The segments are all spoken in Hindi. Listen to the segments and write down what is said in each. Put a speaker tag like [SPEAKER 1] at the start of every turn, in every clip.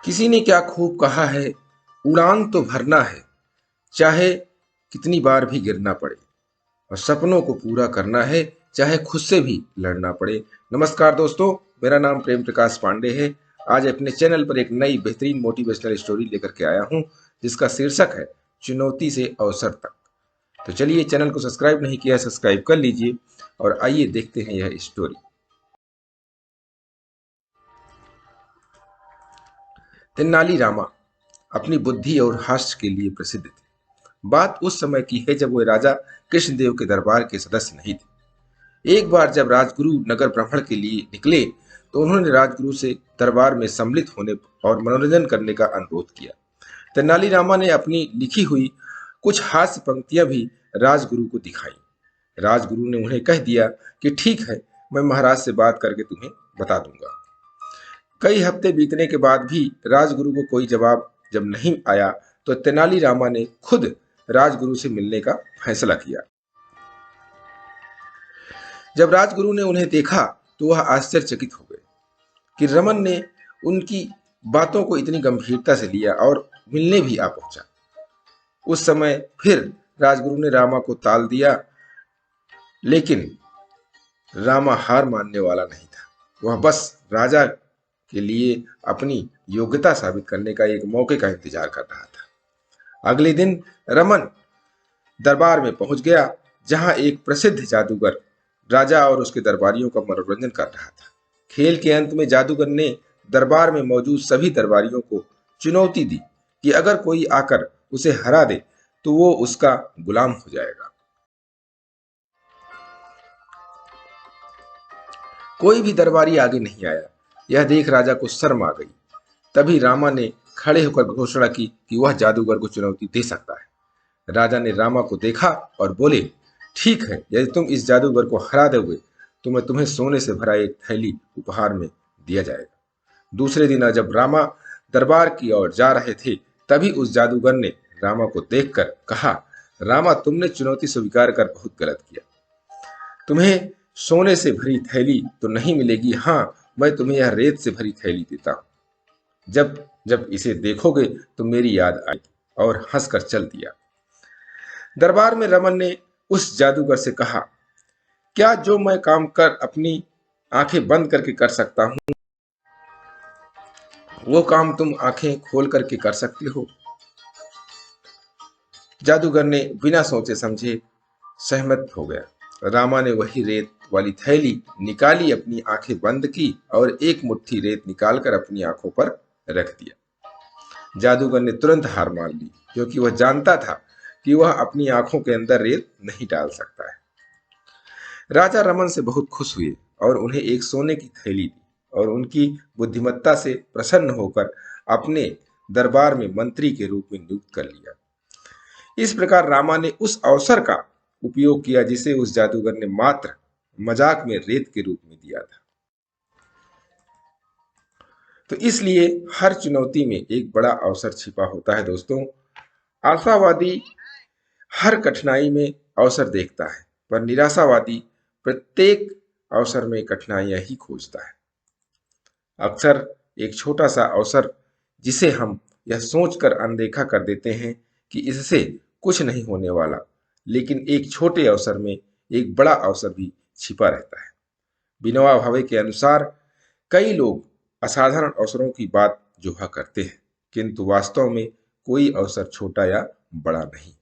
[SPEAKER 1] किसी ने क्या खूब कहा है, उड़ान तो भरना है, चाहे कितनी बार भी गिरना पड़े, और सपनों को पूरा करना है, चाहे खुद से भी लड़ना पड़े। नमस्कार दोस्तों, मेरा नाम प्रेम प्रकाश पांडे है। आज अपने चैनल पर एक नई बेहतरीन मोटिवेशनल स्टोरी लेकर के आया हूं, जिसका शीर्षक है चुनौती से अवसर तक। तो चलिए, चैनल को सब्सक्राइब नहीं किया, सब्सक्राइब कर लीजिए और आइए देखते हैं यह स्टोरी। तेनाली रामा अपनी बुद्धि और हास्य के लिए प्रसिद्ध थे। बात उस समय की है जब वे राजा कृष्णदेव के दरबार के सदस्य नहीं थे। एक बार जब राजगुरु नगर भ्रमण के लिए निकले तो उन्होंने राजगुरु से दरबार में सम्मिलित होने और मनोरंजन करने का अनुरोध किया। तेनालीरामा ने अपनी लिखी हुई कुछ हास्य पंक्तियां भी राजगुरु को दिखाई। राजगुरु ने उन्हें कह दिया कि ठीक है, मैं महाराज से बात करके तुम्हें बता दूंगा। कई हफ्ते बीतने के बाद भी राजगुरु को कोई जवाब जब नहीं आया तो तेनालीरामा ने खुद राजगुरु से मिलने का फैसला किया। जब राजगुरु ने उन्हें देखा तो वह आश्चर्यचकित हो गए कि रमन ने उनकी बातों को इतनी गंभीरता से लिया और मिलने भी आ पहुंचा। उस समय फिर राजगुरु ने रामा को टाल दिया, लेकिन रामा हार मानने वाला नहीं था। वह बस राजा के लिए अपनी योग्यता साबित करने का एक मौके का इंतजार कर रहा था। अगले दिन रमन दरबार में पहुंच गया, जहां एक प्रसिद्ध जादूगर राजा और उसके दरबारियों का मनोरंजन कर रहा था। खेल के अंत में जादूगर ने दरबार में मौजूद सभी दरबारियों को चुनौती दी कि अगर कोई आकर उसे हरा दे तो वो उसका गुलाम हो जाएगा। कोई भी दरबारी आगे नहीं आया। यह देख राजा को शर्म आ गई। तभी रामा ने खड़े होकर घोषणा की कि वह जादूगर को चुनौती दे सकता है। राजा ने रामा को देखा और बोले, ठीक है, यदि तुम इस जादूगर को हरा दोगे तो मैं तुम्हें सोने से भरा एक थैली उपहार में दिया जाएगा। दूसरे दिन जब रामा दरबार की ओर जा रहे थे, तभी उस जादूगर ने रामा को देखकर कहा, रामा, तुमने चुनौती स्वीकार कर बहुत गलत किया। तुम्हें सोने से भरी थैली तो नहीं मिलेगी, हाँ, मैं तुम्हें यह रेत से भरी थैली देता हूं। जब जब इसे देखोगे तो मेरी याद आएगी। और हंसकर चल दिया। दरबार में रमन ने उस जादूगर से कहा, क्या जो मैं काम कर अपनी आंखें बंद करके कर सकता हूं, वो काम तुम आंखें खोल करके कर सकते हो? जादूगर ने बिना सोचे समझे सहमत हो गया। रामा ने वही रेत वाली थैली निकाली, अपनी आंखें बंद की और एक मुट्ठी रेत निकालकर अपनी आंखों पर रख दिया। जादूगर ने तुरंत हार मान ली, क्योंकि वह जानता था कि वह अपनी आंखों के अंदर रेत नहीं डाल सकता है। राजा रमन से बहुत खुश हुए और उन्हें एक सोने की थैली दी और उनकी बुद्धिमत्ता से प्रसन्न होकर अपने दरबार में मंत्री के रूप में नियुक्त कर लिया। इस प्रकार रामा ने उस अवसर का उपयोग किया जिसे उस जादूगर ने मात्र मजाक में रेत के रूप में दिया था। तो इसलिए हर चुनौती में एक बड़ा अवसर छिपा होता है दोस्तों। आशावादी हर कठिनाई में अवसर देखता है, पर निराशावादी प्रत्येक अवसर में कठिनाइयां ही खोजता है। अक्सर एक छोटा सा अवसर जिसे हम यह सोचकर अनदेखा कर देते हैं कि इससे कुछ नहीं होने वाला, लेकिन एक छोटे अवसर में एक बड़ा अवसर भी छिपा रहता है। विनोबा भावे के अनुसार कई लोग असाधारण अवसरों की बात जोहा करते हैं, किंतु वास्तव में कोई अवसर छोटा या बड़ा नहीं।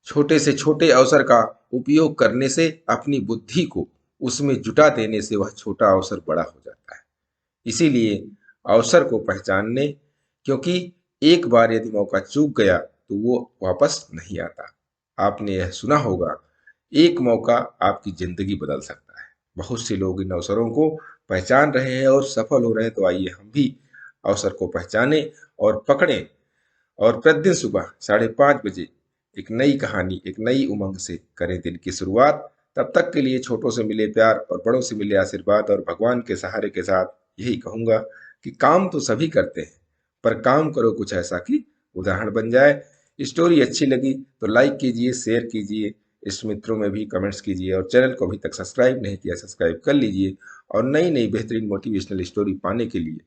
[SPEAKER 1] छोटे से छोटे अवसर का उपयोग करने से, अपनी बुद्धि को उसमें जुटा देने से वह छोटा अवसर बड़ा हो जाता है। इसीलिए अवसर को पहचानने, क्योंकि एक बार यदि मौका चूक गया तो वो वापस नहीं आता। आपने यह सुना होगा, एक मौका आपकी जिंदगी बदल सकता है। बहुत से लोग इन अवसरों को पहचान रहे हैं और सफल हो रहे हैं, तो आइए हम भी अवसर को पहचानें और पकड़ें और प्रतिदिन सुबह 5:30 बजे एक नई कहानी, एक नई उमंग से करें दिन की शुरुआत। तब तक के लिए छोटों से मिले प्यार और बड़ों से मिले आशीर्वाद और भगवान के सहारे के साथ यही कहूंगा कि काम तो सभी करते हैं, पर काम करो कुछ ऐसा कि उदाहरण बन जाए। स्टोरी अच्छी लगी तो लाइक कीजिए, शेयर कीजिए, इष्ट मित्रों में भी कमेंट्स कीजिए और चैनल को अभी तक सब्सक्राइब नहीं किया सब्सक्राइब कर लीजिए और नई नई बेहतरीन मोटिवेशनल स्टोरी पाने के लिए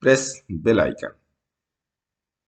[SPEAKER 1] प्रेस बेल आइकन।